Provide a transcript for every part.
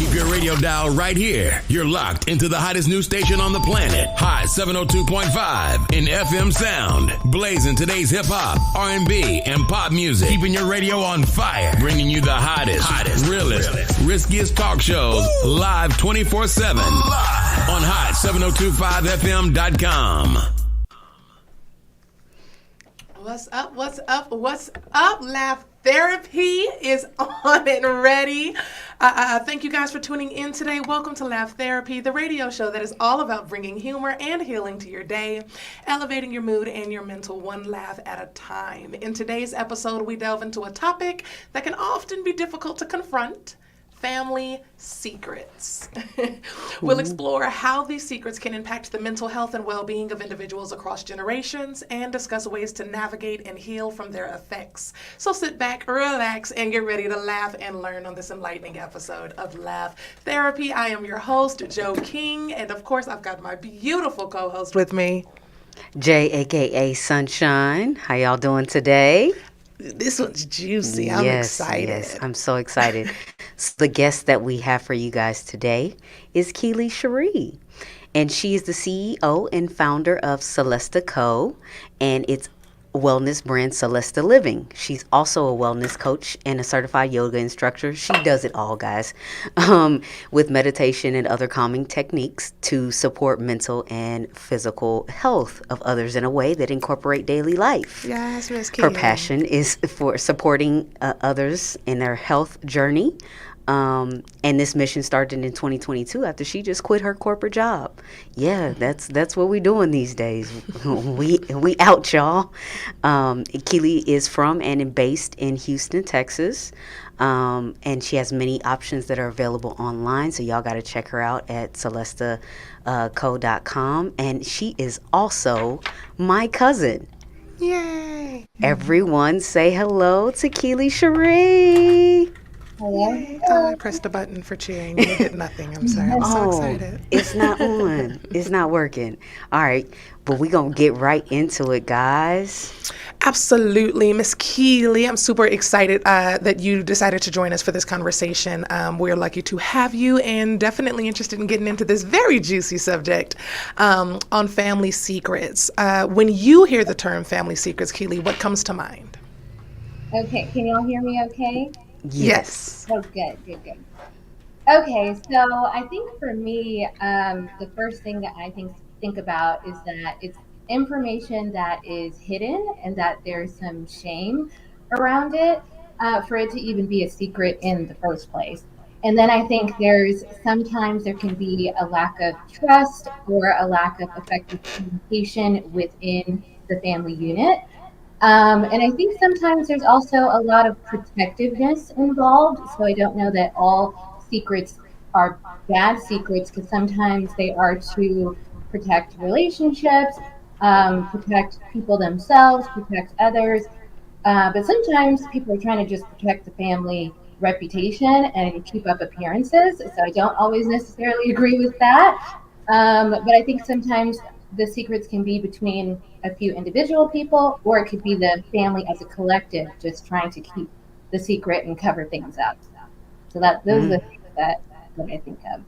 Keep your radio dial right here. You're locked into the hottest news station on the planet. Hot 702.5 in FM sound. Blazing today's hip hop, R&B, and pop music. Keeping your radio on fire. Bringing you the hottest, realest, riskiest talk shows live 24/7 on hot7025fm.com. What's up? What's up? What's up? Laugh Therapy is on and ready. Thank you guys for tuning in today. Welcome to Laugh Therapy, the radio show that is all about bringing humor and healing to your day, elevating your mood and your mental one laugh at a time. In today's episode, we delve into a topic that can often be difficult to confront: family secrets. We'll explore how these secrets can impact the mental health and well-being of individuals across generations and discuss ways to navigate and heal from their effects. So sit back, relax, and get ready to laugh and learn on this enlightening episode of Laugh Therapy. I am your host, Jeaux King, and of course, I've got my beautiful co-host with me, Jay, aka Sunshine. How y'all doing today? This one's juicy. I'm excited. Yes, I'm so excited. So the guest that we have for you guys today is Keely Cherie, and she is the CEO and founder of Celesta Co. and its wellness brand Celesta Living. She's also a wellness coach and a certified yoga instructor. She does it all, guys, with meditation and other calming techniques to support mental and physical health of others in a way that incorporate daily life. Yes, Miss Keely. Her passion is for supporting others in their health journey. And this mission started in 2022 after she just quit her corporate job. Yeah, that's what we're doing these days. we out, y'all. Keely is from and based in Houston, Texas. And she has many options that are available online. So y'all got to check her out at celestaco.com. And she is also my cousin. Yay! Everyone say hello to Keely Cherie. Oh, I pressed the button for cheering. You did nothing. I'm sorry. I'm so excited. It's not on. It's not working. All right. But we're going to get right into it, guys. Absolutely. Miss Keely, I'm super excited that you decided to join us for this conversation. We're lucky to have you and definitely interested in getting into this very juicy subject on family secrets. When you hear the term family secrets, Keely, what comes to mind? Okay. Can y'all hear me okay? Yes. Oh, good. Okay, so I think for me, the first thing that I think about is that it's information that is hidden and that there's some shame around it for it to even be a secret in the first place. And then I think sometimes there can be a lack of trust or a lack of effective communication within the family unit. And I think sometimes there's also a lot of protectiveness involved. So I don't know that all secrets are bad secrets, because sometimes they are to protect relationships, protect people themselves, protect others. But sometimes people are trying to just protect the family reputation and keep up appearances. So I don't always necessarily agree with that. But I think sometimes the secrets can be between a few individual people, or it could be the family as a collective just trying to keep the secret and cover things up. So those are the things that I think of.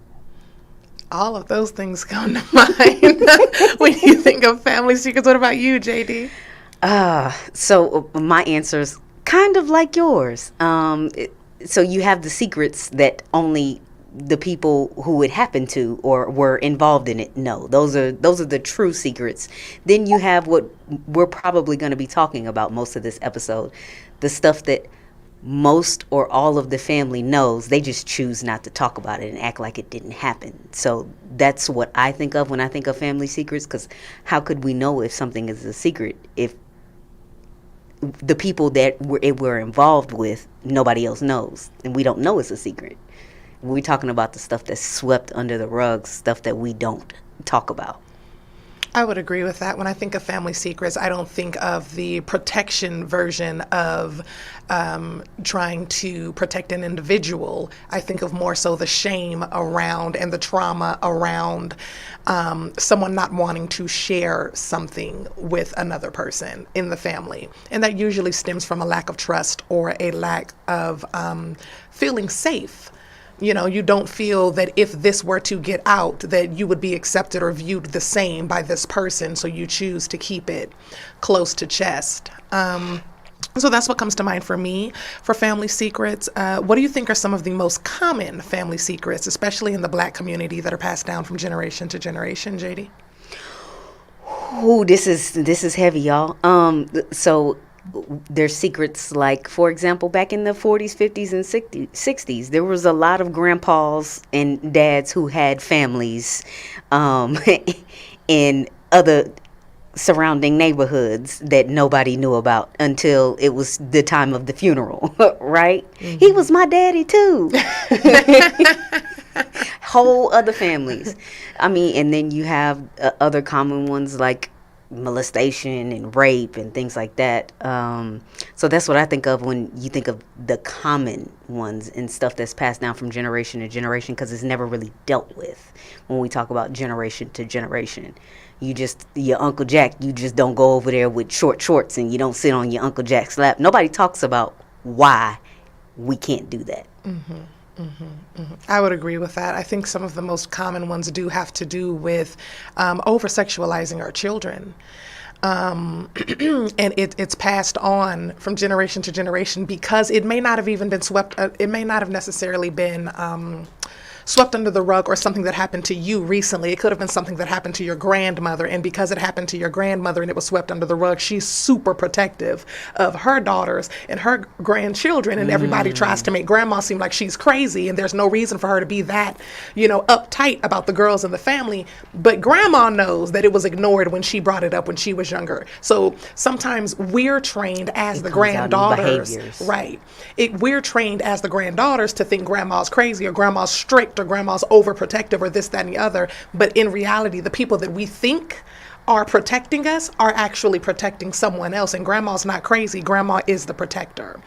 All of those things come to mind when you think of family secrets. What about you, JD? So my answer is kind of like yours. So you have the secrets that only the people who it happened to or were involved in it know. Those are the true secrets. Then you have what we're probably going to be talking about most of this episode, the stuff that most or all of the family knows. They just choose not to talk about it and act like it didn't happen. So that's what I think of when I think of family secrets, because how could we know if something is a secret if the people that we're involved with, nobody else knows, and we don't know it's a secret? We're talking about the stuff that's swept under the rug, stuff that we don't talk about. I would agree with that. When I think of family secrets, I don't think of the protection version of trying to protect an individual. I think of more so the shame around and the trauma around someone not wanting to share something with another person in the family. And that usually stems from a lack of trust or a lack of feeling safe You don't feel that if this were to get out, that you would be accepted or viewed the same by this person, so you choose to keep it close to chest. So that's what comes to mind for me for family secrets. What do you think are some of the most common family secrets, especially in the Black community, that are passed down from generation to generation, JD? Ooh, this is heavy, y'all. So there's secrets like, for example, back in the 40s, 50s, and 60s, there was a lot of grandpas and dads who had families in other surrounding neighborhoods that nobody knew about until it was the time of the funeral, right? Mm-hmm. He was my daddy too. Whole other families. I mean, and then you have other common ones like molestation and rape and things like that. So that's what I think of when you think of the common ones and stuff that's passed down from generation to generation, because it's never really dealt with when we talk about generation to generation. Your Uncle Jack, you just don't go over there with short shorts and you don't sit on your Uncle Jack's lap. Nobody talks about why we can't do that. Mm-hmm. Mm-hmm, mm-hmm. I would agree with that. I think some of the most common ones do have to do with over-sexualizing our children. And it's passed on from generation to generation because it may not have even been swept, it may not have necessarily been swept under the rug or something that happened to you recently. It could have been something that happened to your grandmother, and because it happened to your grandmother and it was swept under the rug, she's super protective of her daughters and her grandchildren, and everybody tries to make grandma seem like she's crazy, and there's no reason for her to be that, uptight about the girls in the family. But grandma knows that it was ignored when she brought it up when she was younger. So sometimes we're trained as the granddaughters, right? We're trained as the granddaughters to think grandma's crazy or grandma's strict or grandma's overprotective or this, that, and the other. But in reality, the people that we think are protecting us are actually protecting someone else. And grandma's not crazy. Grandma is the protector,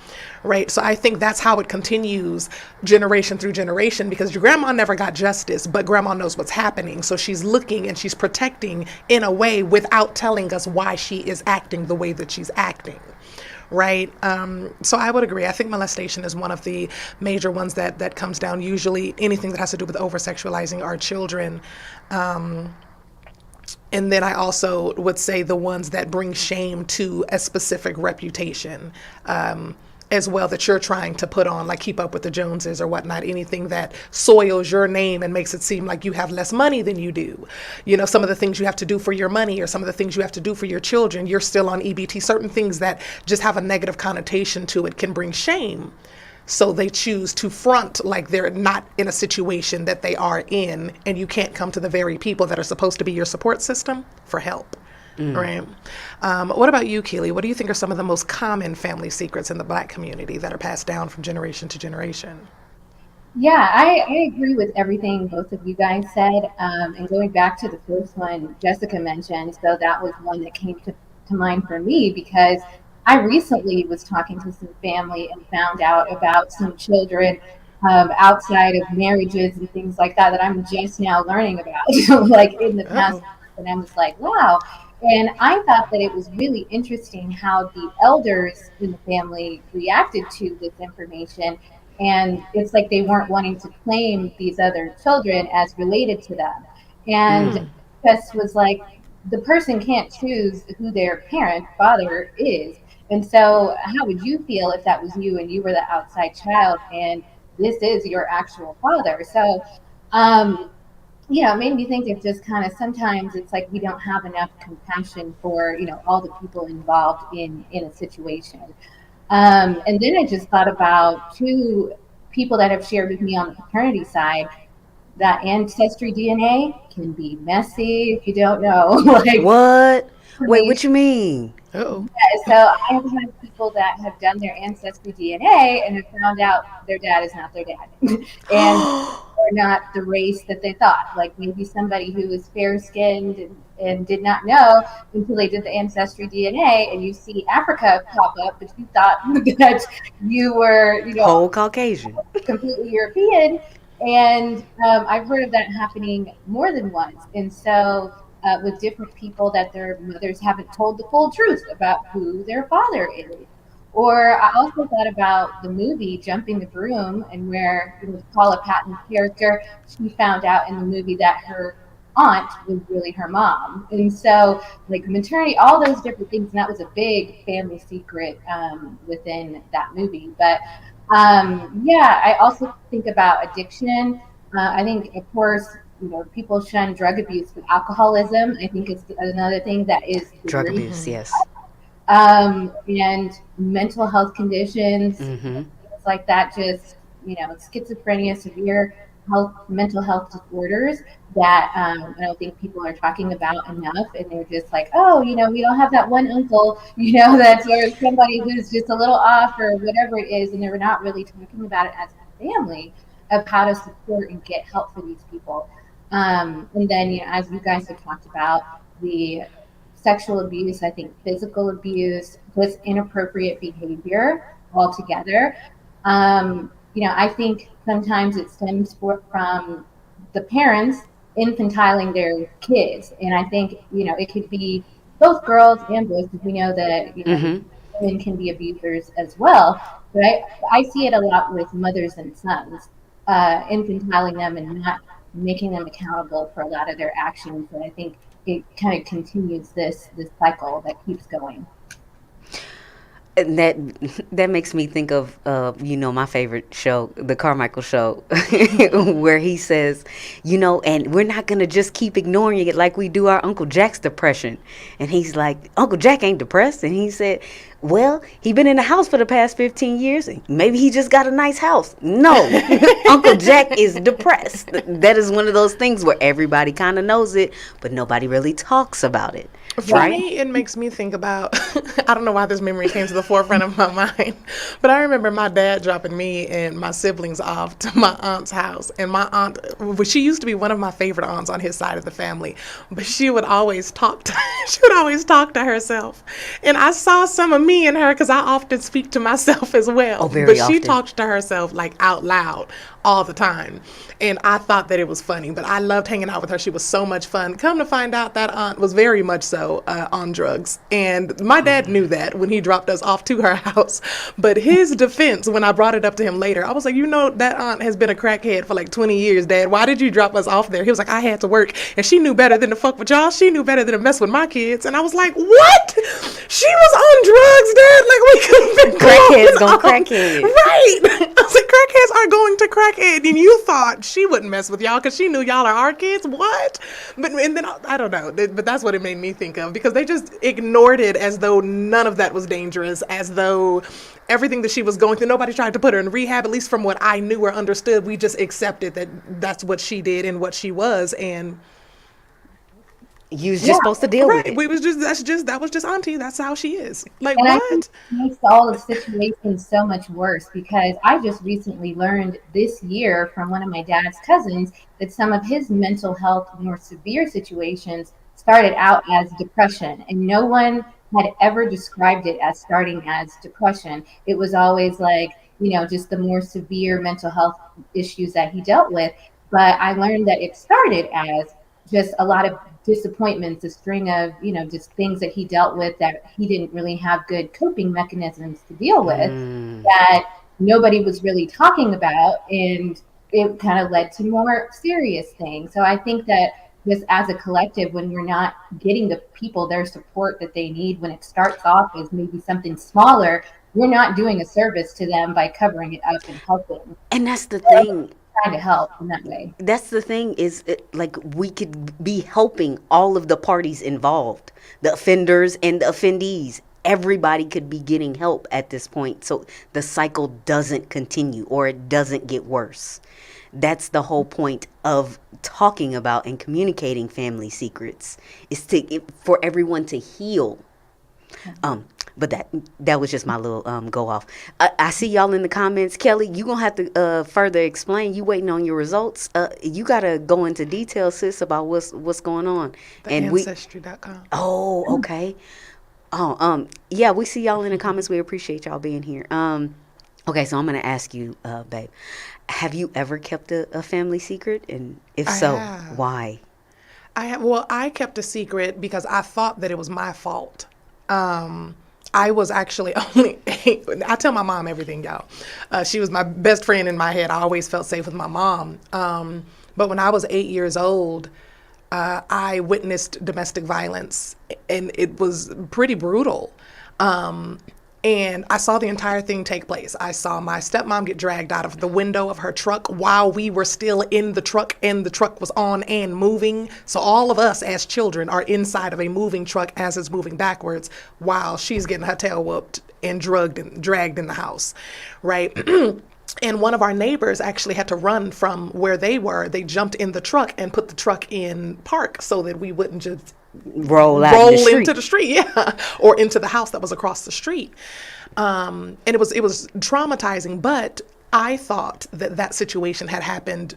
right? So I think that's how it continues generation through generation, because your grandma never got justice, but grandma knows what's happening. So she's looking and she's protecting in a way without telling us why she is acting the way that she's acting. Right. So I would agree. I think molestation is one of the major ones that comes down, usually anything that has to do with over-sexualizing our children. And then I also would say the ones that bring shame to a specific reputation as well, that you're trying to put on, like Keep Up with the Joneses or whatnot, anything that soils your name and makes it seem like you have less money than you do. Some of the things you have to do for your money or some of the things you have to do for your children, you're still on EBT. Certain things that just have a negative connotation to it can bring shame. So they choose to front like they're not in a situation that they are in, and you can't come to the very people that are supposed to be your support system for help. Right. What about you, Keely? What do you think are some of the most common family secrets in the Black community that are passed down from generation to generation? Yeah, I agree with everything both of you guys said. And going back to the first one Jessica mentioned, so that was one that came to mind for me, because I recently was talking to some family and found out about some children outside of marriages and things like that I'm just now learning about, like in the past. And I was like, wow. And I thought that it was really interesting how the elders in the family reacted to this information. And it's like they weren't wanting to claim these other children as related to them. And Chess was like, the person can't choose who their father is. And so how would you feel if that was you and you were the outside child and this is your actual father? So, it made me think of just kind of sometimes it's like we don't have enough compassion for, all the people involved in a situation. And then I just thought about two people that have shared with me on the paternity side that ancestry DNA can be messy if you don't know. Like, what? Wait, what you mean? Oh. Yeah, so I have had people that have done their ancestry DNA and have found out their dad is not their dad. And or not the race that they thought. Like maybe somebody who was fair-skinned and did not know until they did the ancestry DNA, and you see Africa pop up, but you thought that you were, whole Caucasian, completely European. And I've heard of that happening more than once. And so with different people that their mothers haven't told the full truth about who their father is. Or I also thought about the movie Jumping the Broom, and where Paula Patton's character, she found out in the movie that her aunt was really her mom. And so, like maternity, all those different things, and that was a big family secret within that movie. But yeah, I also think about addiction. I think, of course, people shun drug abuse, but alcoholism, I think, is another thing that is Drug very abuse, yes. and mental health conditions, Mm-hmm. things like that, just, schizophrenia, severe mental health disorders that I don't think people are talking about enough. And they're just like, oh, we don't have that one uncle, that's or somebody who's just a little off or whatever it is. And they're not really talking about it as a family of how to support and get help for these people. And then, as you guys have talked about, the sexual abuse, I think physical abuse, just inappropriate behavior altogether. I think sometimes it stems from the parents infantiling their kids. And I think, it could be both girls and boys, because we know that, Mm-hmm. women can be abusers as well. But I see it a lot with mothers and sons, infantiling them and not making them accountable for a lot of their actions. And I think it kind of continues this cycle that keeps going. And that makes me think of my favorite show, the Carmichael Show, where he says, and we're not gonna just keep ignoring it like we do our Uncle Jack's depression. And he's like, Uncle Jack ain't depressed. And he said, well, he been in the house for the past 15 years. Maybe he just got a nice house. No, Uncle Jack is depressed. That is one of those things where everybody kind of knows it, but nobody really talks about it. For me, it makes me think about, I don't know why this memory came to the forefront of my mind, but I remember my dad dropping me and my siblings off to my aunt's house. And my aunt, she used to be one of my favorite aunts on his side of the family, but she would always talk to herself. And I saw some of me in her, because I often speak to myself as well. Oh, very but she often. talked to herself like out loud all the time. And I thought that it was funny, but I loved hanging out with her. She was so much fun. Come to find out, that aunt was very much so on drugs. And my dad knew that when he dropped us off to her house. But his defense, when I brought it up to him later, I was like, that aunt has been a crackhead for like 20 years, Dad. Why did you drop us off there? He was like, I had to work. And she knew better than to fuck with y'all. She knew better than to mess with my kids. And I was like, what? She was on drugs, Dad. Like, we could have been Crackheads going crackhead. Right. I was like, crackheads are going to crackhead. And you thought she wouldn't mess with y'all because she knew y'all are our kids? What? And then, I don't know. But that's what it made me think of, because they just ignored it as though none of that was dangerous, as though everything that she was going through, nobody tried to put her in rehab. At least from what I knew or understood, we just accepted that that's what she did and what she was. And you was just supposed to deal with it. We was that was just auntie. That's how she is. Like, And I what? think it makes all the situations so much worse, because I just recently learned this year from one of my dad's cousins that some of his mental health, more severe situations, started out as depression. And no one had ever described it as starting as depression. It was always like, just the more severe mental health issues that he dealt with. But I learned that it started as just a lot of disappointments, a string of, just things that he dealt with that he didn't really have good coping mechanisms to deal with, that nobody was really talking about. And it kind of led to more serious things. So I think that just as a collective, when we're not getting the people their support that they need, when it starts off as maybe something smaller, we're not doing a service to them by covering it up and helping. And that's the thing. Trying to help in that way. That's the thing is, like, we could be helping all of the parties involved, the offenders and the offendees. Everybody could be getting help at this point, so the cycle doesn't continue or it doesn't get worse. That's the whole point of talking about and communicating family secrets, is for everyone to heal. But that was just my little go off. I see y'all in the comments. Kelly, you gonna have to further explain. You waiting on your results. You gotta go into detail, sis, about what's going on. Ancestry.com. Oh, okay. Oh, yeah, we see y'all in the comments. We appreciate y'all being here. Okay, so I'm gonna ask you, babe, have you ever kept a family secret? And if so, why? I kept a secret because I thought that it was my fault. I was actually only 8. I tell my mom everything, y'all. She was my best friend in my head. I always felt safe with my mom. But when I was 8 years old, I witnessed domestic violence, and it was pretty brutal. And I saw the entire thing take place. I saw my stepmom get dragged out of the window of her truck while we were still in the truck, and the truck was on and moving. So all of us as children are inside of a moving truck as it's moving backwards while she's getting her tail whooped and drugged and dragged in the house, right? And one of our neighbors actually had to run from where they were. They jumped in the truck and put the truck in park so that we wouldn't just roll into the street, yeah, or into the house that was across the street. And it was traumatizing, but I thought that situation had happened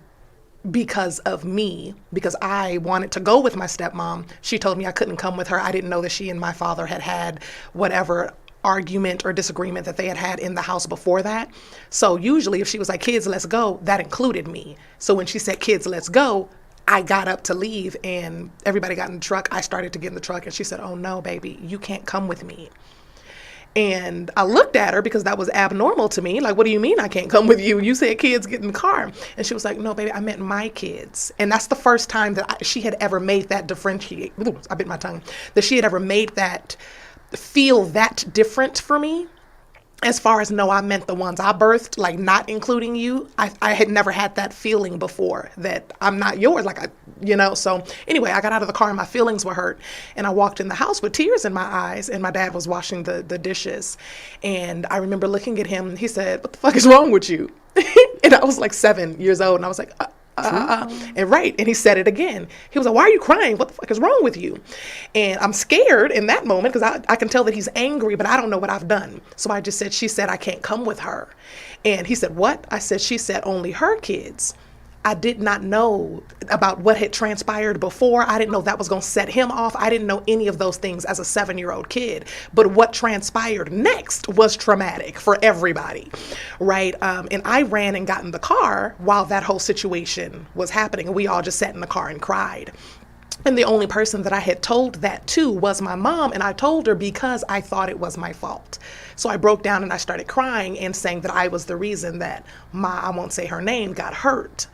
because of me, because I wanted to go with my stepmom. She told me I couldn't come with her. I didn't know that she and my father had whatever argument or disagreement that they had in the house before that. So usually if she was like, kids, let's go, that included me. So when she said, kids, let's go, I got up to leave, and everybody got in the truck. I started to get in the truck, and she said, oh no, baby, you can't come with me. And I looked at her because that was abnormal to me. Like, what do you mean I can't come with you? You said kids get in the car. And she was like, no, baby, I meant my kids. And that's the first time that she had ever made that differentiate. Ooh, I bit my tongue. That she had ever made that feel that different for me. As far as, no, I meant the ones I birthed, like not including you. I had never had that feeling before, that I'm not yours, so anyway, I got out of the car and my feelings were hurt, and I walked in the house with tears in my eyes, and my dad was washing the dishes, and I remember looking at him, and he said, what the fuck is wrong with you? And I was like 7 years old, and I was like, and he said it again. He was like, why are you crying? What the fuck is wrong with you? And I'm scared in that moment because I can tell that he's angry, but I don't know what I've done. So I just said, she said I can't come with her. And he said, what? I said, she said only her kids. I did not know about what had transpired before. I didn't know that was going to set him off. I didn't know any of those things as a 7-year-old kid. But what transpired next was traumatic for everybody, right? And I ran and got in the car while that whole situation was happening. And we all just sat in the car and cried. And the only person that I had told that to was my mom. And I told her because I thought it was my fault. So I broke down and I started crying and saying that I was the reason that I won't say her name, got hurt.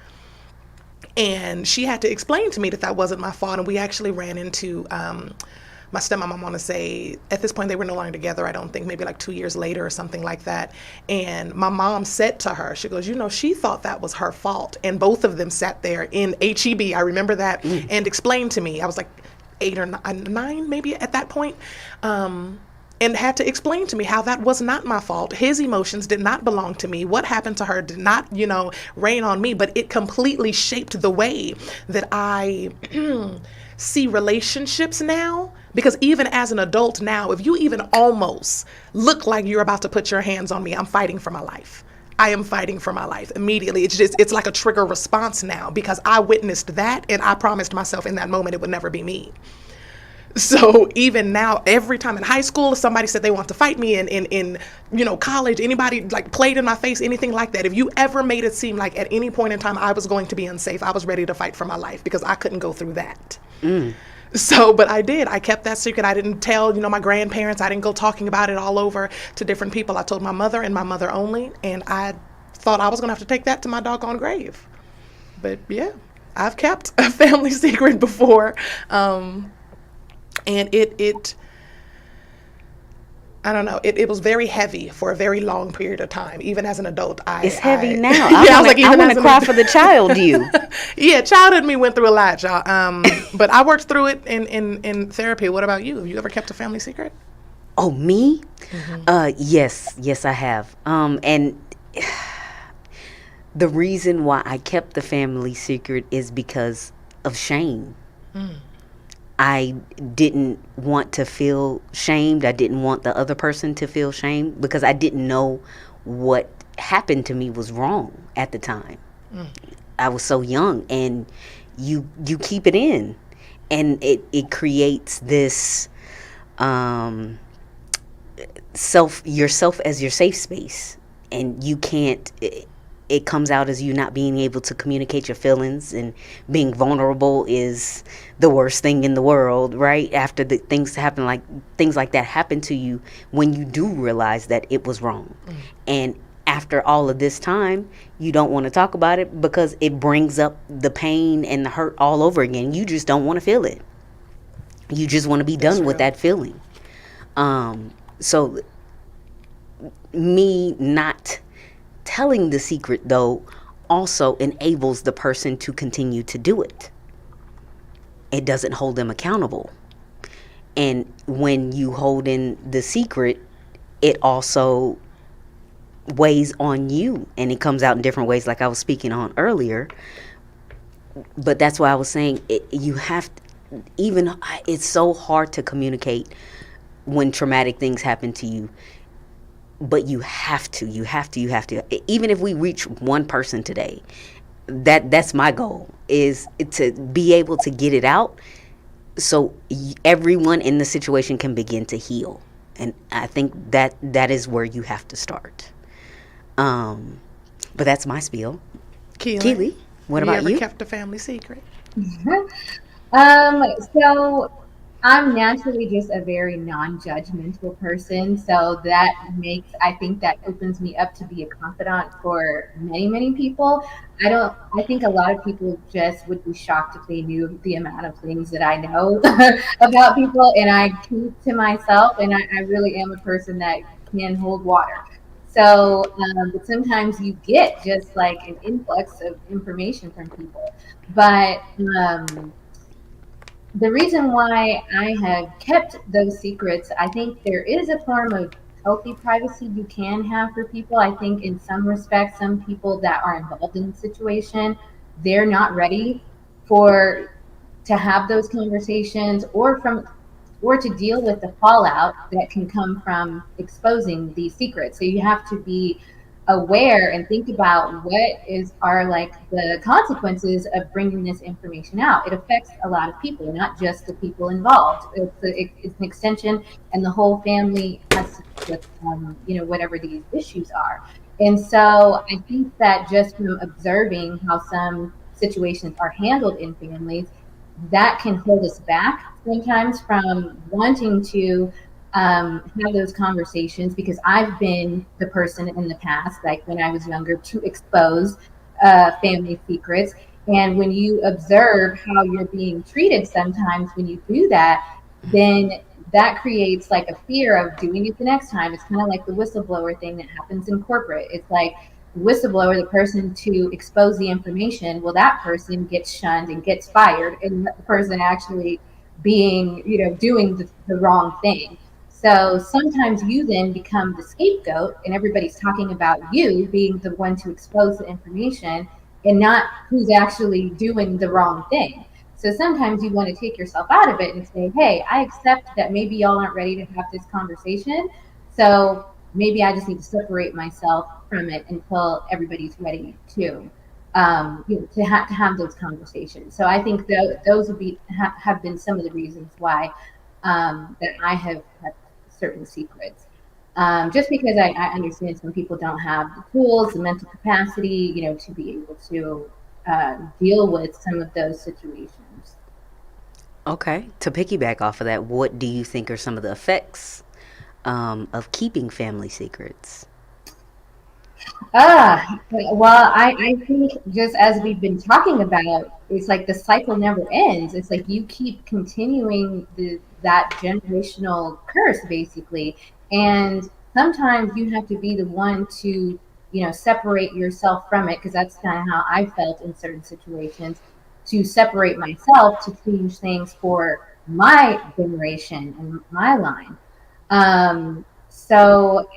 And she had to explain to me that wasn't my fault. And we actually ran into my stepmom, I want to say, at this point, they were no longer together, I don't think, maybe like 2 years later or something like that. And my mom said to her, she goes, she thought that was her fault. And both of them sat there in HEB, I remember that, and explained to me. I was like 8 or 9 maybe at that point. And had to explain to me how that was not my fault. His emotions did not belong to me. What happened to her did not, rain on me, but it completely shaped the way that I see relationships now. Because even as an adult now, if you even almost look like you're about to put your hands on me, I'm fighting for my life. I am fighting for my life immediately. It's like a trigger response now because I witnessed that and I promised myself in that moment it would never be me. So even now, every time in high school, if somebody said they want to fight me in college, anybody like played in my face, anything like that, if you ever made it seem like at any point in time I was going to be unsafe, I was ready to fight for my life because I couldn't go through that. So, but I did. I kept that secret. I didn't tell, my grandparents. I didn't go talking about it all over to different people. I told my mother and my mother only, and I thought I was going to have to take that to my doggone grave. But yeah, I've kept a family secret before. And it I don't know, it was very heavy for a very long period of time. Even as an adult, it's heavy now. I want to cry for the child you. Yeah, childhood me went through a lot, y'all. But I worked through it in therapy. What about you? Have you ever kept a family secret? Oh, me? Mm-hmm. Yes, I have. And the reason why I kept the family secret is because of shame. I didn't want to feel shamed. I didn't want the other person to feel shamed because I didn't know what happened to me was wrong at the time. I was so young, and you keep it in, and it creates this yourself as your safe space, and you can't it comes out as you not being able to communicate your feelings, and being vulnerable is the worst thing in the world, right? After the things like that happen to you, when you do realize that it was wrong. And after all of this time, you don't want to talk about it because it brings up the pain and the hurt all over again. You just don't want to feel it. You just want to be That's done with real. that feeling. So me not telling the secret, though, also enables the person to continue to do it. It doesn't hold them accountable. And when you hold in the secret, it also weighs on you, and it comes out in different ways, like I was speaking on earlier. But that's why I was saying you have to, even it's so hard to communicate when traumatic things happen to you, but you have to even if we reach one person today, that's my goal, is to be able to get it out, so everyone in the situation can begin to heal. And I think that is where you have to start. But that's my spiel. Keely, Keely, what have you about ever you? kept a family secret? So I'm naturally just a very non-judgmental person, so that makes I think that opens me up to be a confidant for many, many people. I think a lot of people just would be shocked if they knew the amount of things that I know about people, and I keep to myself, and I really am a person that can hold water. So, but sometimes you get just like an influx of information from people. But the reason why I have kept those secrets, I think there is a form of healthy privacy you can have for people. I think in some respects, some people that are involved in the situation, they're not ready for to have those conversations, or to deal with the fallout that can come from exposing these secrets. So you have to be aware and think about what is are like the consequences of bringing this information out. It affects a lot of people, not just the people involved. It's an extension, and the whole family has to deal with whatever these issues are. And so I think that just from observing how some situations are handled in families, that can hold us back sometimes from wanting to have those conversations, because I've been the person in the past, like when I was younger, to expose family secrets. And when you observe how you're being treated sometimes when you do that, then that creates like a fear of doing it the next time. It's kind of like the whistleblower thing that happens in corporate. It's like whistleblower, the person to expose the information, well, that person gets shunned and gets fired, and the person actually being, doing the wrong thing. So sometimes you then become the scapegoat, and everybody's talking about you being the one to expose the information and not who's actually doing the wrong thing. So sometimes you want to take yourself out of it and say, hey, I accept that maybe y'all aren't ready to have this conversation. So maybe I just need to separate myself from it until everybody's ready to, to have those conversations. So I think those would be have been some of the reasons why that I have kept certain secrets. Just because I understand some people don't have the tools, the mental capacity, to be able to deal with some of those situations. Okay, to piggyback off of that, what do you think are some of the effects of keeping family secrets? Well, I think just as we've been talking about, it's like the cycle never ends. It's like you keep continuing that generational curse, basically. And sometimes you have to be the one to, separate yourself from it, because that's kind of how I felt in certain situations, to separate myself to change things for my generation and my line. So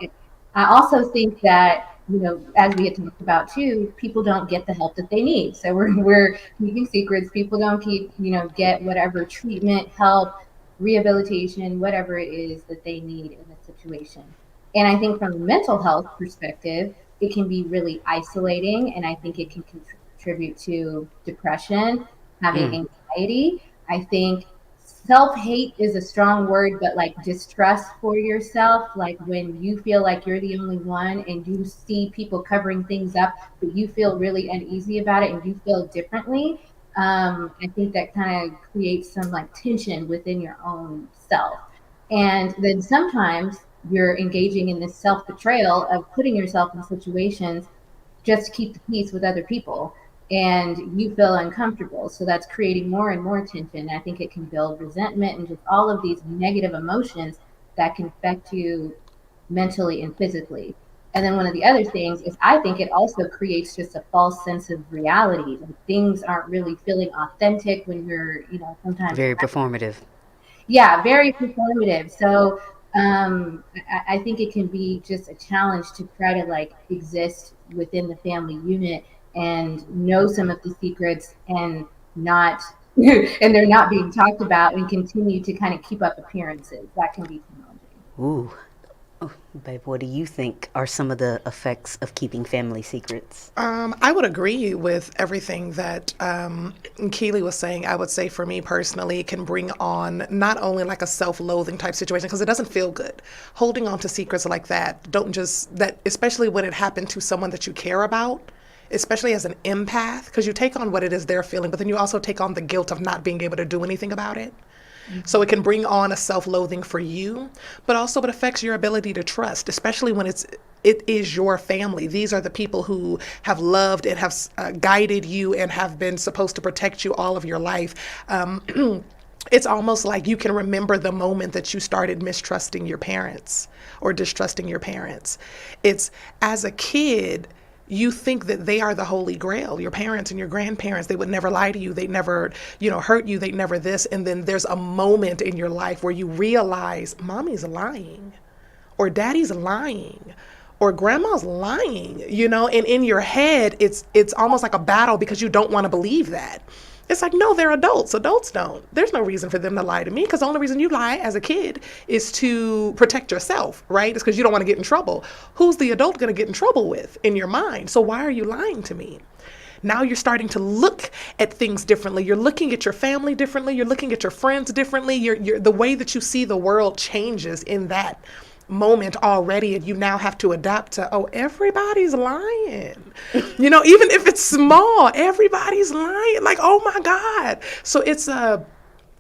I also think that, as we had talked about too, people don't get the help that they need. So we're keeping secrets. People don't get whatever treatment, help, rehabilitation, whatever it is that they need in a situation. And I think from a mental health perspective, it can be really isolating, and I think it can contribute to depression, having Mm. anxiety. I think self-hate is a strong word, but like distrust for yourself, like when you feel like you're the only one and you see people covering things up, but you feel really uneasy about it and you feel differently. I think that kind of creates some like tension within your own self. And then sometimes you're engaging in this self-betrayal of putting yourself in situations just to keep the peace with other people, and you feel uncomfortable, so that's creating more and more tension. I think it can build resentment and just all of these negative emotions that can affect you mentally and physically. And then one of the other things is I think it also creates just a false sense of reality. Like things aren't really feeling authentic when you're, sometimes Very performative. yeah, very performative. So I think it can be just a challenge to try to like exist within the family unit and know some of the secrets and not and they're not being talked about and continue to kind of keep up appearances. That can be challenging. Ooh. Oh, babe, what do you think are some of the effects of keeping family secrets? I would agree with everything that Keely was saying. I would say for me personally, it can bring on not only like a self-loathing type situation, because it doesn't feel good. Holding on to secrets like that, especially when it happened to someone that you care about, especially as an empath, because you take on what it is they're feeling, but then you also take on the guilt of not being able to do anything about it. So it can bring on a self-loathing for you, but also it affects your ability to trust, especially when it is your family. These are the people who have loved and have guided you and have been supposed to protect you all of your life. It's almost like you can remember the moment that you started mistrusting your parents or distrusting your parents. It's as a kid, you think that they are the holy grail, your parents and your grandparents. They would never lie to you. They never, hurt you. They never this. And then there's a moment in your life where you realize mommy's lying or daddy's lying or grandma's lying, and in your head, it's almost like a battle because you don't want to believe that. It's like, no, they're adults. Adults don't. There's no reason for them to lie to me, because the only reason you lie as a kid is to protect yourself, right? It's because you don't want to get in trouble. Who's the adult going to get in trouble with in your mind? So why are you lying to me? Now you're starting to look at things differently. You're looking at your family differently. You're looking at your friends differently. You're the way that you see the world changes in that moment already, and you now have to adapt to, everybody's lying. Even if it's small, everybody's lying. Like, oh my God. So it's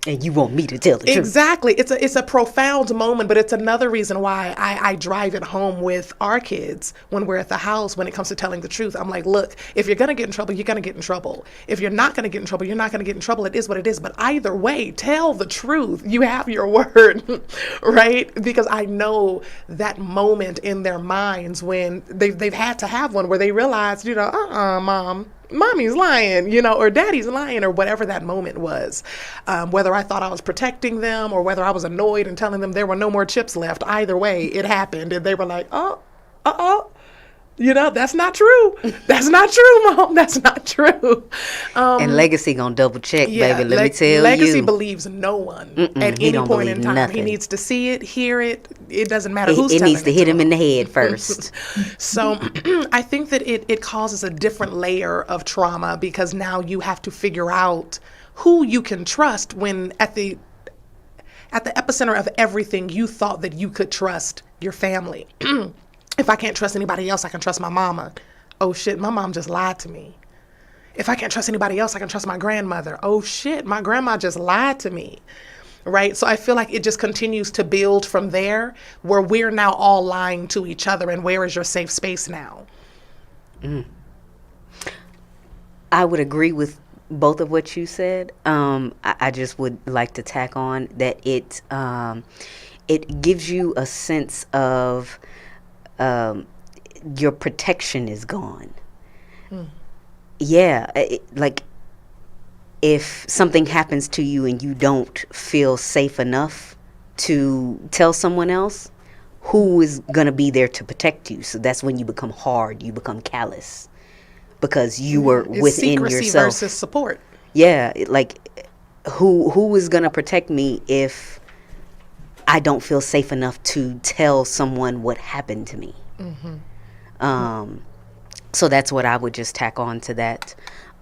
And you want me to tell the truth. Exactly. It's a profound moment, but it's another reason why I drive it home with our kids when we're at the house when it comes to telling the truth. I'm like, look, if you're going to get in trouble, you're going to get in trouble. If you're not going to get in trouble, you're not going to get in trouble. It is what it is. But either way, tell the truth. You have your word, right? Because I know that moment in their minds when they've had to have one where they realize, mom, mommy's lying, or daddy's lying, or whatever that moment was. Whether I thought I was protecting them or whether I was annoyed and telling them there were no more chips left, either way, it happened. And they were like, that's not true. That's not true, Mom. That's not true. And Legacy gonna double check, baby. Let me tell Legacy you. believes no one at any point in time. Nothing. He needs to see it, hear it. It doesn't matter who's telling it. It needs to hit him in the head first. So I think that it causes a different layer of trauma, because now you have to figure out who you can trust when at the epicenter of everything you thought that you could trust your family. If I can't trust anybody else, I can trust my mama. Oh shit, my mom just lied to me. If I can't trust anybody else, I can trust my grandmother. Oh shit, my grandma just lied to me. Right? So I feel like it just continues to build from there, where we're now all lying to each other. And where is your safe space now? I would agree with both of what you said. I just would like to tack on that it gives you a sense of your protection is gone. Yeah, like if something happens to you and you don't feel safe enough to tell someone else, who is going to be there to protect you? So that's when you become hard, you become callous, because you were within secrecy yourself. Versus support. Yeah, like who is going to protect me if I don't feel safe enough to tell someone what happened to me? So that's what I would just tack on to that.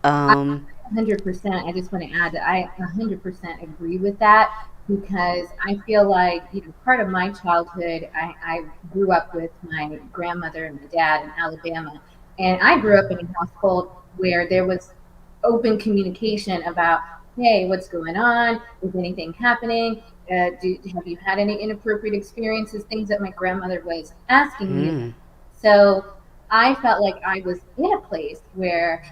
100%. I just want to add that I 100% agree with that. because I feel like, part of my childhood, I grew up with my grandmother and my dad in Alabama. And I grew up in a household where there was open communication about, hey, what's going on? Is anything happening? Have you had any inappropriate experiences? Things that my grandmother was asking me. Mm. So I felt like I was in a place where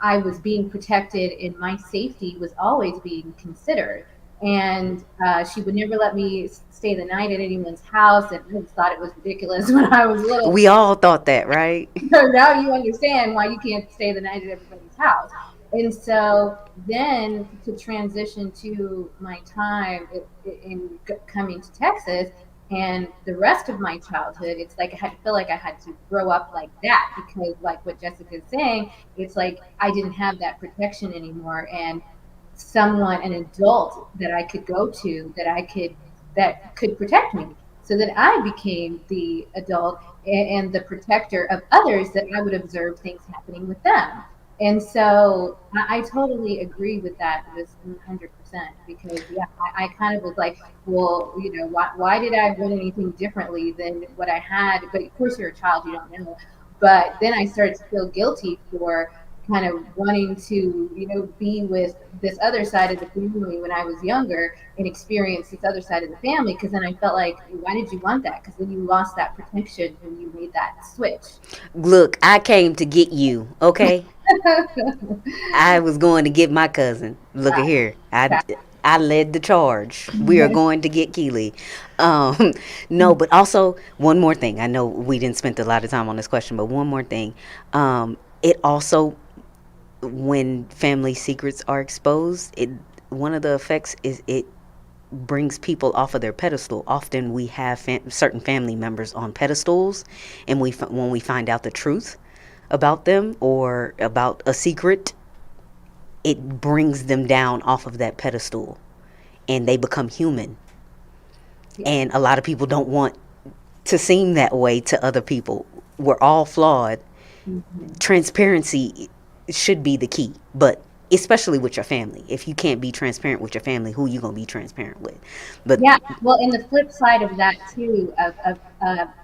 I was being protected and my safety was always being considered. And she would never let me stay the night at anyone's house. And I just thought it was ridiculous when I was little. We all thought that, right? Now you understand why you can't stay the night at everybody's house. And so then to transition to my time in coming to Texas and the rest of my childhood, it's like I had to feel like I had to grow up like that because, like what Jessica's saying, it's like I didn't have that protection anymore. And an adult that I could go to that could protect me, so that I became the adult and the protector of others, that I would observe things happening with them. And so I totally agree with that, this 100%, because yeah, I kind of was like, well, why did I want anything differently than what I had? But of course, you're a child, you don't know. But then I started to feel guilty for kind of wanting to, be with this other side of the family when I was younger and experience this other side of the family. Because then I felt like, why did you want that? Because then you lost that protection when you made that switch. Look, I came to get you, okay? I was going to get my cousin. Look at here. I led the charge. We are going to get Keely. No, but also one more thing. I know we didn't spend a lot of time on this question, but one more thing. It also, when family secrets are exposed, one of the effects is it brings people off of their pedestal. Often we have certain family members on pedestals, and when we find out the truth about them or about a secret, it brings them down off of that pedestal and they become human. Yeah. And a lot of people don't want to seem that way to other people. We're all flawed. Mm-hmm. Transparency should be the key, but especially with your family. If you can't be transparent with your family, who you going to be transparent with? But yeah, well, and the flip side of that too, of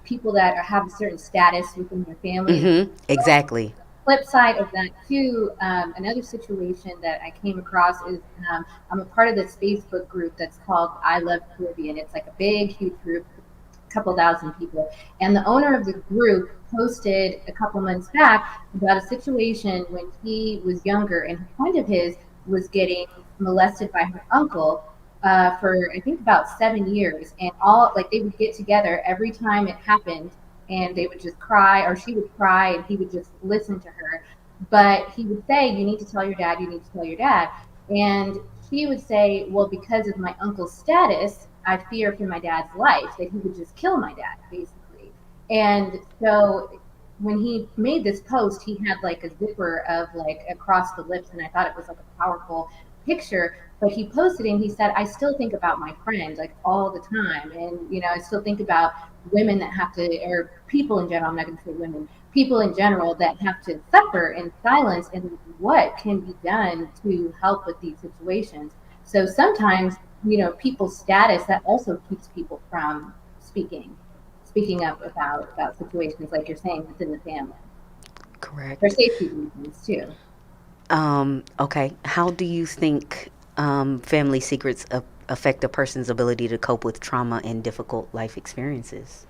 people that have a certain status within their family. Mm-hmm. Exactly. Flip side of that too, another situation that I came across is I'm a part of this Facebook group that's called I Love Caribbean. It's like a big, huge group, a couple thousand people. And the owner of the group posted a couple months back about a situation when he was younger and a friend of his was getting molested by her uncle for I think about 7 years. And they would get together every time it happened, and they would just cry, or she would cry and he would just listen to her. But he would say, you need to tell your dad, you need to tell your dad. And she would say, well, because of my uncle's status, I fear for my dad's life, that he would just kill my dad, basically. And so when he made this post, he had like a zipper of like across the lips, and I thought it was like a powerful picture. But he posted it and he said, I still think about my friend like all the time. And, I still think about women that have to, or people in general, I'm not going to say women, people in general that have to suffer in silence, and what can be done to help with these situations. So sometimes, people's status, that also keeps people from speaking up about situations like you're saying within the family. Correct. For safety reasons too. Okay. How do you think family secrets affect a person's ability to cope with trauma and difficult life experiences?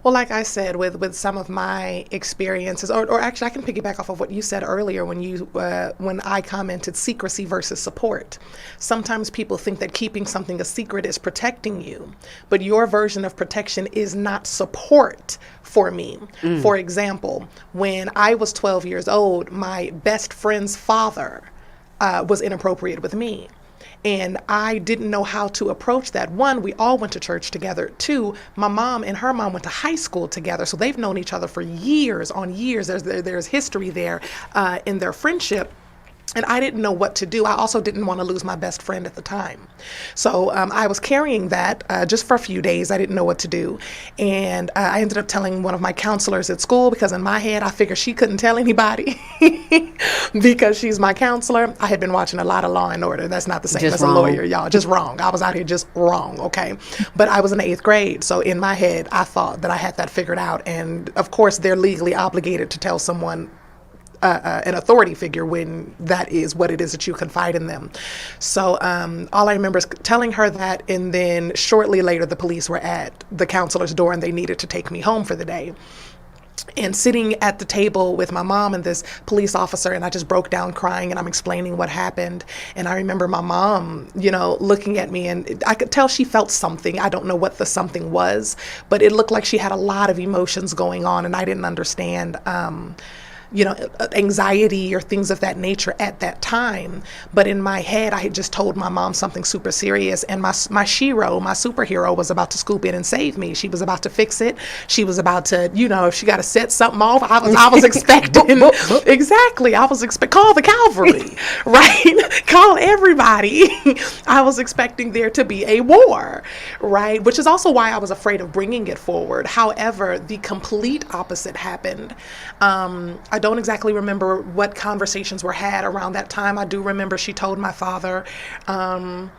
Well, like I said, with some of my experiences, or actually I can piggyback off of what you said earlier when I commented secrecy versus support. Sometimes people think that keeping something a secret is protecting you, but your version of protection is not support for me. For example, when I was 12 years old, my best friend's father was inappropriate with me. And I didn't know how to approach that. One, we all went to church together. Two, my mom and her mom went to high school together. So they've known each other for years on years. There's history there in their friendship. And I didn't know what to do. I also didn't want to lose my best friend at the time. So I was carrying that just for a few days. I didn't know what to do. And I ended up telling one of my counselors at school, because in my head, I figured she couldn't tell anybody because she's my counselor. I had been watching a lot of Law and Order. That's not the same as a lawyer, y'all. Just wrong. I was out here just wrong, okay? But I was in the 8th grade. So in my head, I thought that I had that figured out. And of course, they're legally obligated to tell someone, an authority figure, when that is what it is that you confide in them. So all I remember is telling her that, and then shortly later the police were at the counselor's door and they needed to take me home for the day. And sitting at the table with my mom and this police officer, and I just broke down crying, and I'm explaining what happened. And I remember my mom, looking at me, and I could tell she felt something. I don't know what the something was, but it looked like she had a lot of emotions going on, and I didn't understand anxiety or things of that nature at that time. But in my head, I had just told my mom something super serious, and my shiro, my superhero, was about to scoop in and save me. She was about to fix it. She was about to, if she got to set something off, I was expecting, exactly, I was call the cavalry, right? Call everybody. I was expecting there to be a war, right? Which is also why I was afraid of bringing it forward. However, the complete opposite happened. I don't exactly remember what conversations were had around that time. I do remember she told my father, and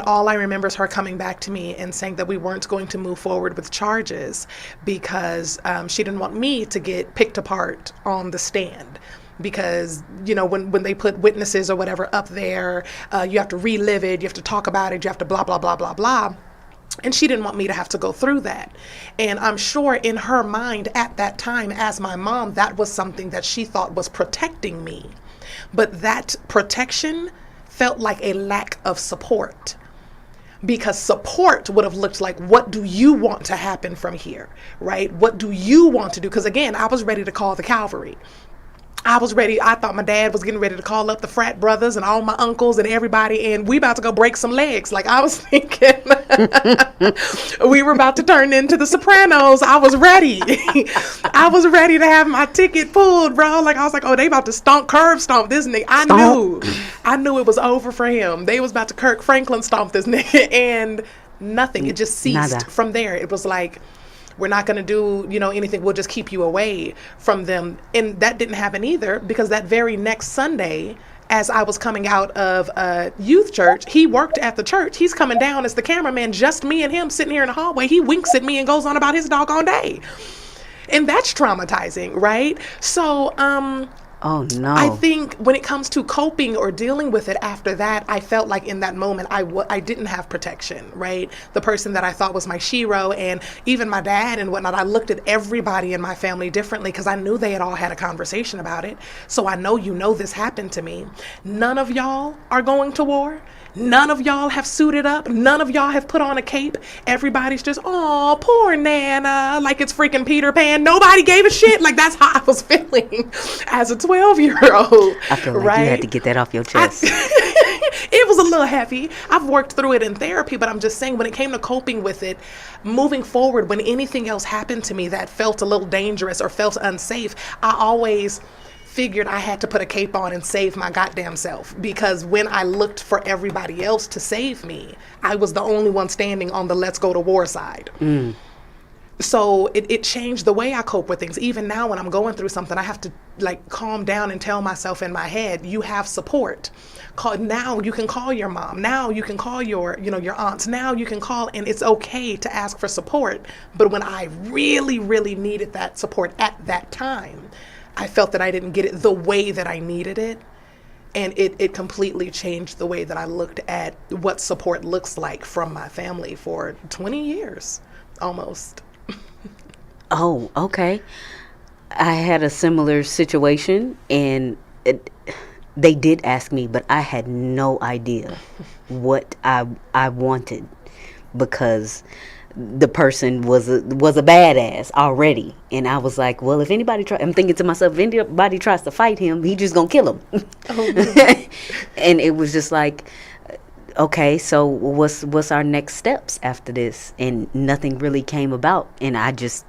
all I remember is her coming back to me and saying that we weren't going to move forward with charges because she didn't want me to get picked apart on the stand. Because, when they put witnesses or whatever up there, you have to relive it, you have to talk about it, you have to blah, blah, blah, blah, blah. And she didn't want me to have to go through that. And I'm sure in her mind at that time, as my mom, that was something that she thought was protecting me. But that protection felt like a lack of support. Because support would have looked like, what do you want to happen from here, right? What do you want to do? Because again, I was ready to call the cavalry. I was ready. I thought my dad was getting ready to call up the frat brothers and all my uncles and everybody, and we about to go break some legs. Like, I was thinking we were about to turn into the Sopranos. I was ready. I was ready to have my ticket pulled, bro. Like, I was like, oh, they about to curb stomp this nigga. I knew it was over for him. They was about to Kirk Franklin stomp this nigga, and nothing. It just ceased from there. It was like, we're not going to do, anything. We'll just keep you away from them. And that didn't happen either, because that very next Sunday, as I was coming out of youth church, he worked at the church. He's coming down as the cameraman, just me and him sitting here in the hallway. He winks at me and goes on about his doggone day. And that's traumatizing, right? So, oh no. I think when it comes to coping or dealing with it after that, I felt like in that moment I didn't have protection, right? The person that I thought was my shiro, and even my dad and whatnot, I looked at everybody in my family differently because I knew they had all had a conversation about it. So I know this happened to me. None of y'all are going to war. None of y'all have suited up. None of y'all have put on a cape. Everybody's just, oh, poor Nana, like it's freaking Peter Pan. Nobody gave a shit. Like, that's how I was feeling as a 12-year-old. I feel like you had to get that off your chest. It was a little heavy. I've worked through it in therapy, but I'm just saying, when it came to coping with it, moving forward, when anything else happened to me that felt a little dangerous or felt unsafe, I always figured I had to put a cape on and save my goddamn self, because when I looked for everybody else to save me, I was the only one standing on the let's go to war side. So it changed the way I cope with things. Even now when I'm going through something, I have to calm down and tell myself in my head, you have support. Now you can call your mom. Now you can call your aunts. Now you can call, and it's okay to ask for support. But when I really, really needed that support at that time, I felt that I didn't get it the way that I needed it. And it completely changed the way that I looked at what support looks like from my family for 20 years, almost. Oh, okay. I had a similar situation, and they did ask me, but I had no idea what I wanted, because the person was a badass already, and I was like, well, if anybody I'm thinking to myself, if anybody tries to fight him, he just gonna kill him. And it was just like, okay, so what's our next steps after this? And nothing really came about, and I just,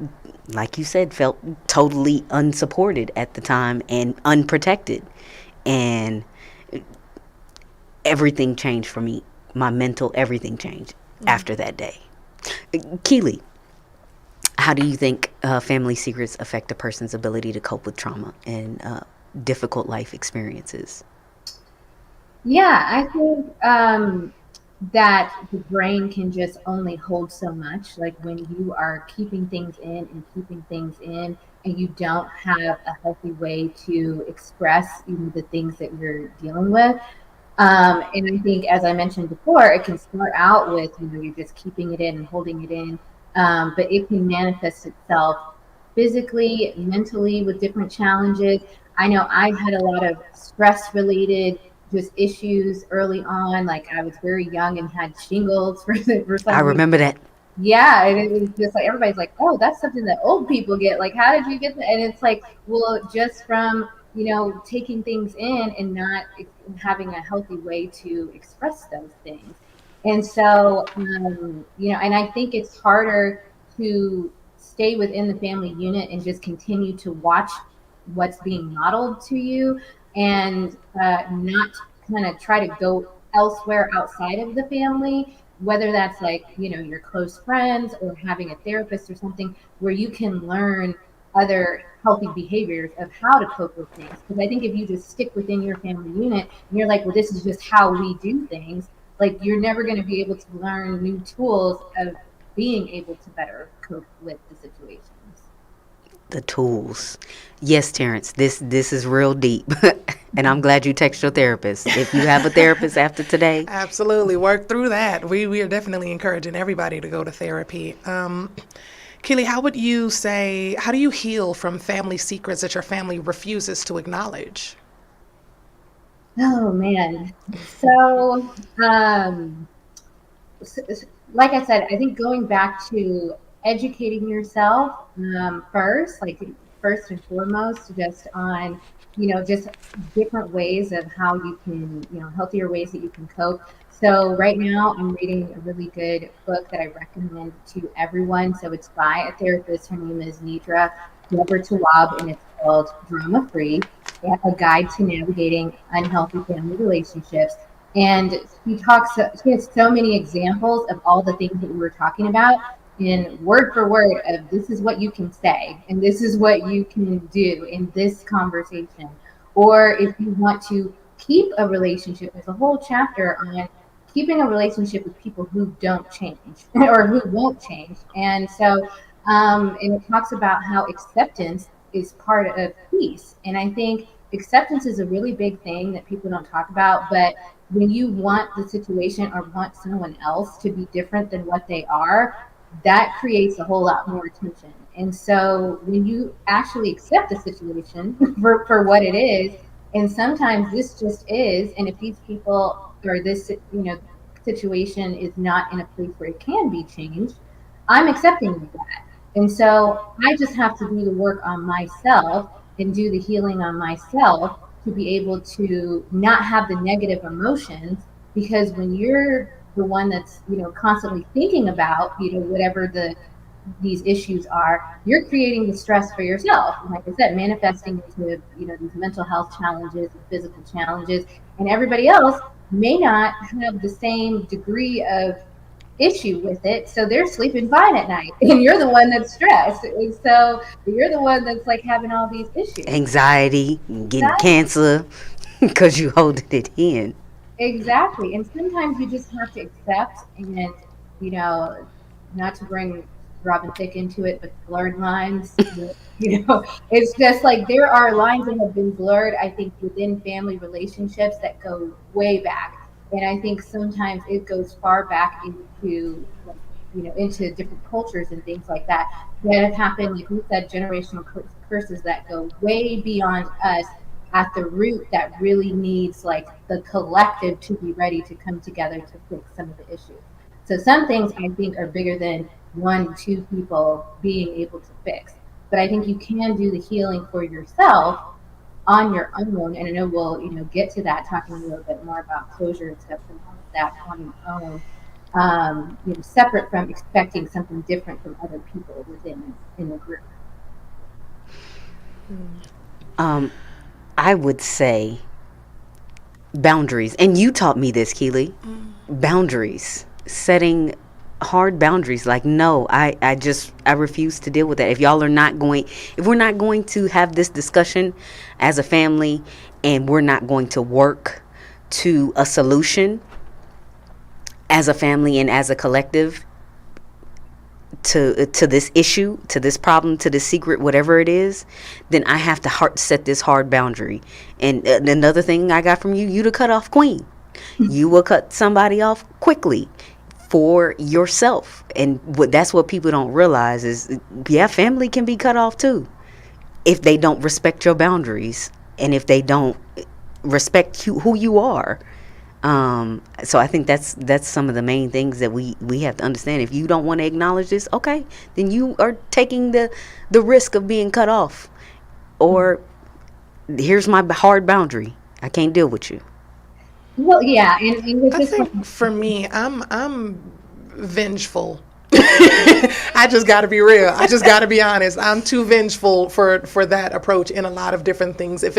like you said, felt totally unsupported at the time and unprotected. And everything changed for me. My mental, everything changed after that day. Keely, how do you think family secrets affect a person's ability to cope with trauma and difficult life experiences? Yeah, I think that the brain can just only hold so much. Like when you are keeping things in and keeping things in, and you don't have a healthy way to express even the things that you're dealing with. And I think, as I mentioned before, it can start out with, you're just keeping it in and holding it in, but it can manifest itself physically, mentally with different challenges. I know I had a lot of stress related just issues early on. Like I was very young and had shingles for I some reason. remember that. Yeah, and it was just like everybody's like, "Oh, that's something that old people get." Like, how did you get that? And it's like, well, just from taking things in and not having a healthy way to express those things. And so, and I think it's harder to stay within the family unit and just continue to watch what's being modeled to you and not kind of try to go elsewhere outside of the family, whether that's like, your close friends or having a therapist or something where you can learn other healthy behaviors of how to cope with things. Because I think if you just stick within your family unit and you're like, well, this is just how we do things, like you're never going to be able to learn new tools of being able to better cope with the situations. The tools. Yes, Terrence, this is real deep. And I'm glad you text your therapist. If you have a therapist after today, Absolutely. Work through that. We are definitely encouraging everybody to go to therapy. Keely, how do you heal from family secrets that your family refuses to acknowledge? Oh man. So, like I said, I think going back to educating yourself first, like first and foremost, just on, just different ways of how you can, healthier ways that you can cope. So right now I'm reading a really good book that I recommend to everyone. So it's by a therapist. Her name is Nidra Deborah Tawab, and it's called Drama Free, a guide to navigating unhealthy family relationships. And she has so many examples of all the things that we were talking about in word for word of this is what you can say and this is what you can do in this conversation. Or if you want to keep a relationship, there's a whole chapter on keeping a relationship with people who don't change or who won't change. And so, and it talks about how acceptance is part of peace. And I think acceptance is a really big thing that people don't talk about, but when you want the situation or want someone else to be different than what they are, that creates a whole lot more tension. And so when you actually accept the situation for what it is, and sometimes this just is, and if these people or this, situation is not in a place where it can be changed, I'm accepting of that. And so I just have to do the work on myself and do the healing on myself to be able to not have the negative emotions, because when you're the one that's constantly thinking about whatever these issues are, you're creating the stress for yourself, and like I said, manifesting into these mental health challenges and physical challenges, and everybody else may not have the same degree of issue with it, so they're sleeping fine at night and you're the one that's stressed, and so you're the one that's like having all these issues. anxiety, getting cancer, because you holding it in. Exactly. And sometimes you just have to accept and, you know, not to bring Robin Thicke into it, but blurred lines. It's just like there are lines that have been blurred, I think, within family relationships that go way back. And I think sometimes it goes far back into, like, into different cultures and things like that have happened, like we said, generational curses that go way beyond us at the root, that really needs like the collective to be ready to come together to fix some of the issues. So some things I think are bigger than one, two people being able to fix. But I think you can do the healing for yourself on your own. And I know we'll, get to that, talking a little bit more about closure and stuff and all of that on your own. Separate from expecting something different from other people within in the group. I would say Boundaries. And you taught me this, Keely. Boundaries. Setting hard boundaries. Like, no, I refuse to deal with that. If we're not going to have this discussion as a family, and we're not going to work to a solution as a family and as a collective to this issue, to this problem, to this secret, whatever it is, then I have to set this hard boundary. And another thing I got from you to cut off Queen. You will cut somebody off quickly for yourself. And that's what people don't realize is, family can be cut off too if they don't respect your boundaries and if they don't respect who you are. So I think that's some of the main things that we have to understand. If you don't want to acknowledge this, okay, then you are taking the risk of being cut off. Or here's my hard boundary. I can't deal with you. Well, yeah, and with I this think one, for me, I'm vengeful. I just got to be real. I just got to be honest. I'm too vengeful for that approach in a lot of different things. If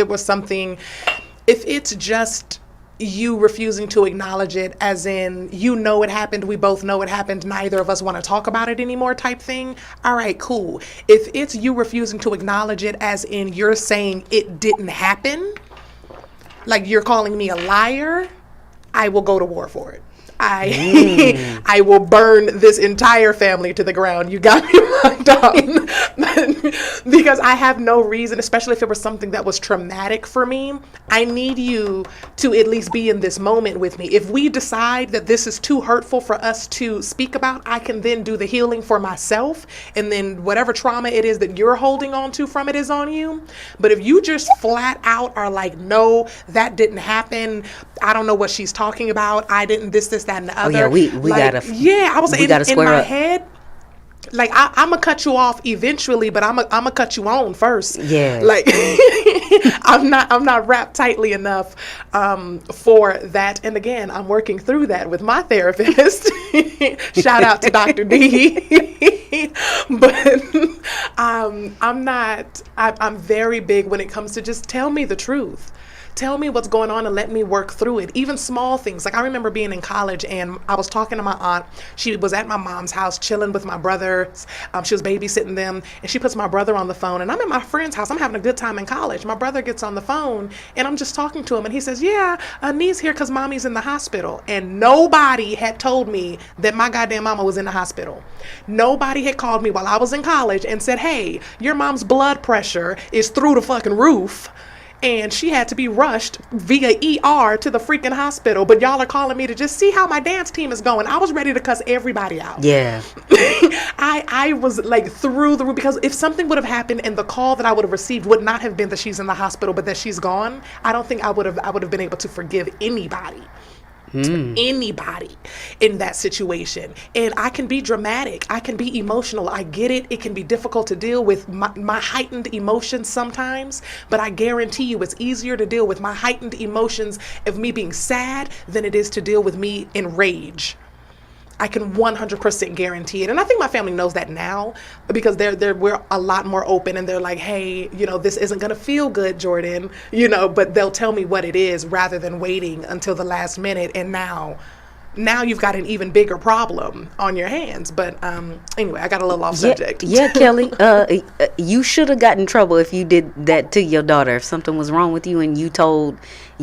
it's just you refusing to acknowledge it, as in, it happened, we both know it happened, neither of us want to talk about it anymore type thing, all right, cool. If it's you refusing to acknowledge it, as in you're saying it didn't happen, like you're calling me a liar, I will go to war for it. I will burn this entire family to the ground. You got me locked on. Because I have no reason, especially if it was something that was traumatic for me, I need you to at least be in this moment with me. If we decide that this is too hurtful for us to speak about, I can then do the healing for myself, and then whatever trauma it is that you're holding on to from it is on you. But if you just flat out are like, no, that didn't happen, I don't know what she's talking about, I didn't this, that, and the other. Oh yeah, we like, gotta. Yeah, I was in my up. head. Like I'm gonna cut you off eventually, but I'm gonna cut you on first. Yeah. Like I'm not wrapped tightly enough for that. And again, I'm working through that with my therapist. Shout out to Dr. D. But I'm very big when it comes to just tell me the truth. Tell me what's going on and let me work through it. Even small things. Like I remember being in college and I was talking to my aunt. She was at my mom's house chilling with my brothers. She was babysitting them, and she puts my brother on the phone. And I'm at my friend's house. I'm having a good time in college. My brother gets on the phone and I'm just talking to him, and he says, yeah, Nee's here because mommy's in the hospital. And nobody had told me that my goddamn mama was in the hospital. Nobody had called me while I was in college and said, hey, your mom's blood pressure is through the fucking roof, and she had to be rushed via ER to the freaking hospital. But y'all are calling me to just see how my dance team is going. I was ready to cuss everybody out. Yeah. I was like through the roof, because if something would have happened and the call that I would have received would not have been that she's in the hospital, but that she's gone, I don't think I would have been able to forgive anybody. Anybody in that situation. And I can be dramatic, I can be emotional, I get it. It can be difficult to deal with my heightened emotions sometimes, but I guarantee you it's easier to deal with my heightened emotions of me being sad than it is to deal with me in rage. I can 100% guarantee it. And I think my family knows that now, because we're a lot more open, and they're like, hey, this isn't going to feel good, Jordan, but they'll tell me what it is rather than waiting until the last minute. And now you've got an even bigger problem on your hands. But anyway, I got a little off subject. Yeah, Kelly, you should have gotten in trouble if you did that to your daughter. If something was wrong with you and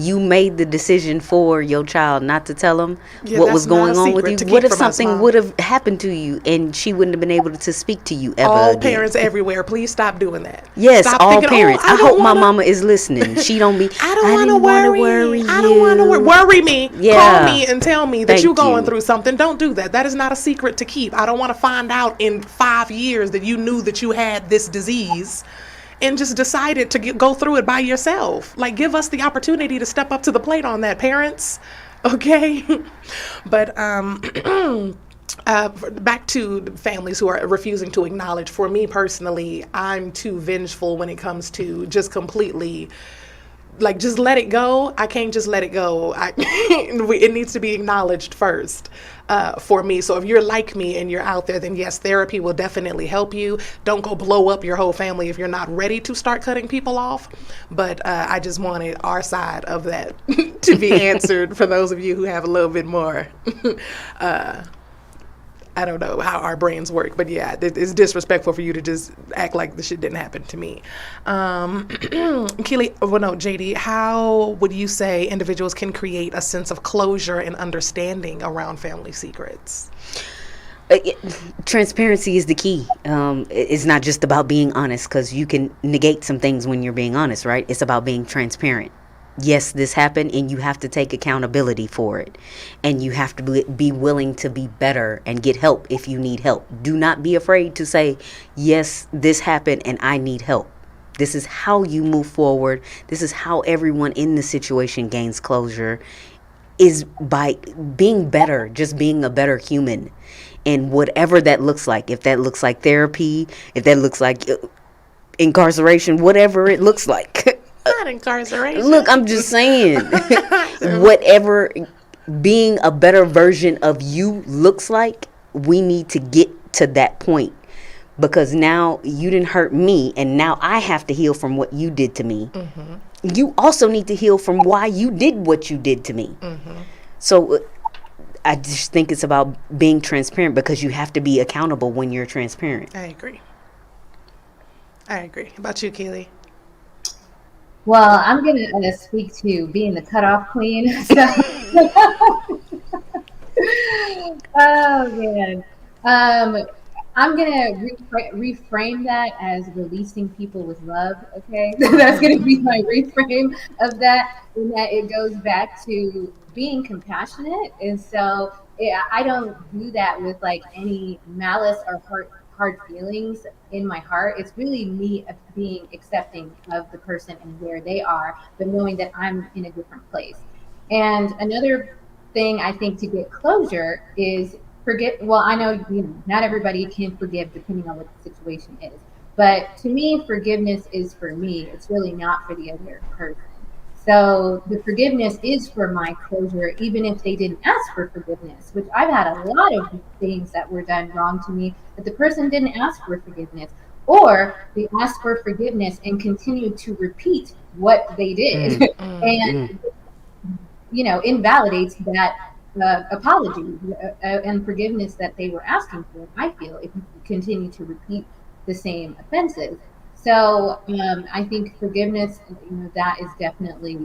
you made the decision for your child not to tell them what was going on with you. What if something would have happened to you and she wouldn't have been able to speak to you ever all again? Parents everywhere, please stop doing that. Yes, stop all thinking, parents. I hope my mama is listening. She don't be, I don't want to worry you. I don't want to worry me. Yeah. Call me and tell me that you're going you. through something. Don't do that. That is not a secret to keep. I don't want to find out in 5 years that you knew that you had this disease and just decided to go through it by yourself. Like, give us the opportunity to step up to the plate on that, parents. Okay? But back to families who are refusing to acknowledge. For me personally, I'm too vengeful when it comes to just completely like just let it go. I can't just let it go. It needs to be acknowledged first for me. So if you're like me and you're out there, then yes, therapy will definitely help you. Don't go blow up your whole family if you're not ready to start cutting people off. But I just wanted our side of that to be answered for those of you who have a little bit more. I don't know how our brains work, but yeah, it's disrespectful for you to just act like the shit didn't happen to me. Keely, well, no, JD, how would you say individuals can create a sense of closure and understanding around family secrets? Transparency is the key. It's not just about being honest, because you can negate some things when you're being honest, right? It's about being transparent. Yes, this happened, and you have to take accountability for it. And you have to be willing to be better and get help if you need help. Do not be afraid to say, yes, this happened and I need help. This is how you move forward. This is how everyone in the situation gains closure, is by being better, just being a better human. And whatever that looks like, if that looks like therapy, if that looks like incarceration, whatever it looks like. Not incarceration. Look, I'm just saying, whatever being a better version of you looks like, we need to get to that point. Because now you didn't hurt me, and now I have to heal from what you did to me. Mm-hmm. You also need to heal from why you did what you did to me. Mm-hmm. So I just think it's about being transparent, because you have to be accountable when you're transparent. I agree. How about you, Keely? Well, I'm going to speak to being the cutoff queen. So. Oh, man. I'm going to reframe that as releasing people with love, okay? That's going to be my reframe of that, and that it goes back to being compassionate. And so I don't do that with like any malice or hard feelings in my heart. It's really me being accepting of the person and where they are, but knowing that I'm in a different place. And another thing I think to get closure is well, I know, not everybody can forgive depending on what the situation is. But to me, forgiveness is for me. It's really not for the other person. So the forgiveness is for my closure, even if they didn't ask for forgiveness, which I've had a lot of things that were done wrong to me, but the person didn't ask for forgiveness, or they asked for forgiveness and continued to repeat what they did and, invalidates that apology and forgiveness that they were asking for, I feel, if you continue to repeat the same offenses. So I think forgiveness, that is definitely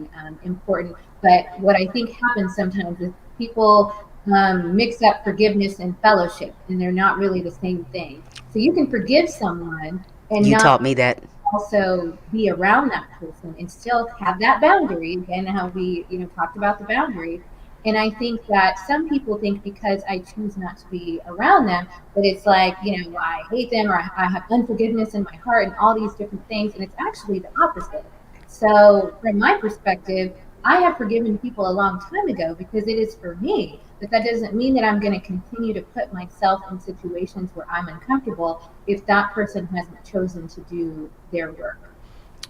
important. But what I think happens sometimes is people mix up forgiveness and fellowship, and they're not really the same thing. So you can forgive someone and you not taught me that. Also be around that person and still have that boundary. Again, how we talked about the boundary. And I think that some people think because I choose not to be around them, that it's like, I hate them, or I have unforgiveness in my heart and all these different things. And it's actually the opposite. So from my perspective, I have forgiven people a long time ago because it is for me. But that doesn't mean that I'm going to continue to put myself in situations where I'm uncomfortable if that person hasn't chosen to do their work.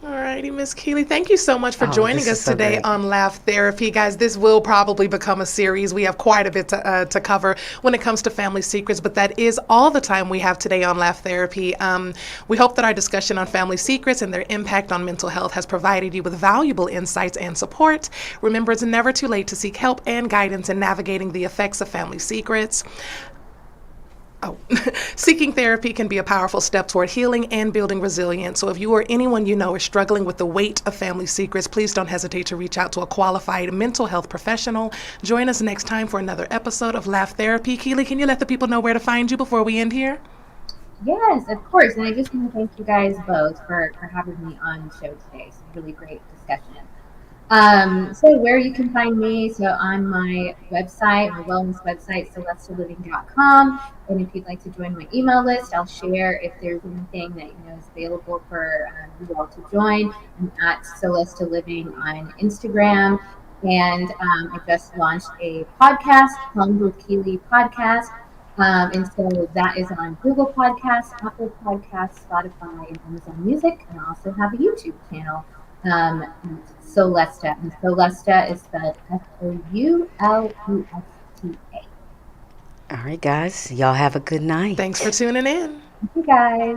All righty, Miss Keely, thank you so much for joining us today on Laugh Therapy. Guys, this will probably become a series. We have quite a bit to cover when it comes to family secrets, but that is all the time we have today on Laugh Therapy. We hope that our discussion on family secrets and their impact on mental health has provided you with valuable insights and support. Remember, it's never too late to seek help and guidance in navigating the effects of family secrets. Seeking therapy can be a powerful step toward healing and building resilience. So if you or anyone you know is struggling with the weight of family secrets, please don't hesitate to reach out to a qualified mental health professional. Join us next time for another episode of Laugh Therapy. Keely, can you let the people know where to find you before we end here? Yes, of course. And I just want to thank you guys both for having me on the show today. It's a really great discussion. So where you can find me, so on my website, my wellness website, celestaliving.com. And if you'd like to join my email list, I'll share if there's anything that is available for you all to join. I'm at Celesta Living on Instagram. And I just launched a podcast, Home with Keely Podcast. And so that is on Google Podcasts, Apple Podcasts, Spotify, and Amazon Music. And I also have a YouTube channel. Soulesta. And Soulesta is spelled Soulesta. All right, guys. Y'all have a good night. Thanks for tuning in. Thank you guys.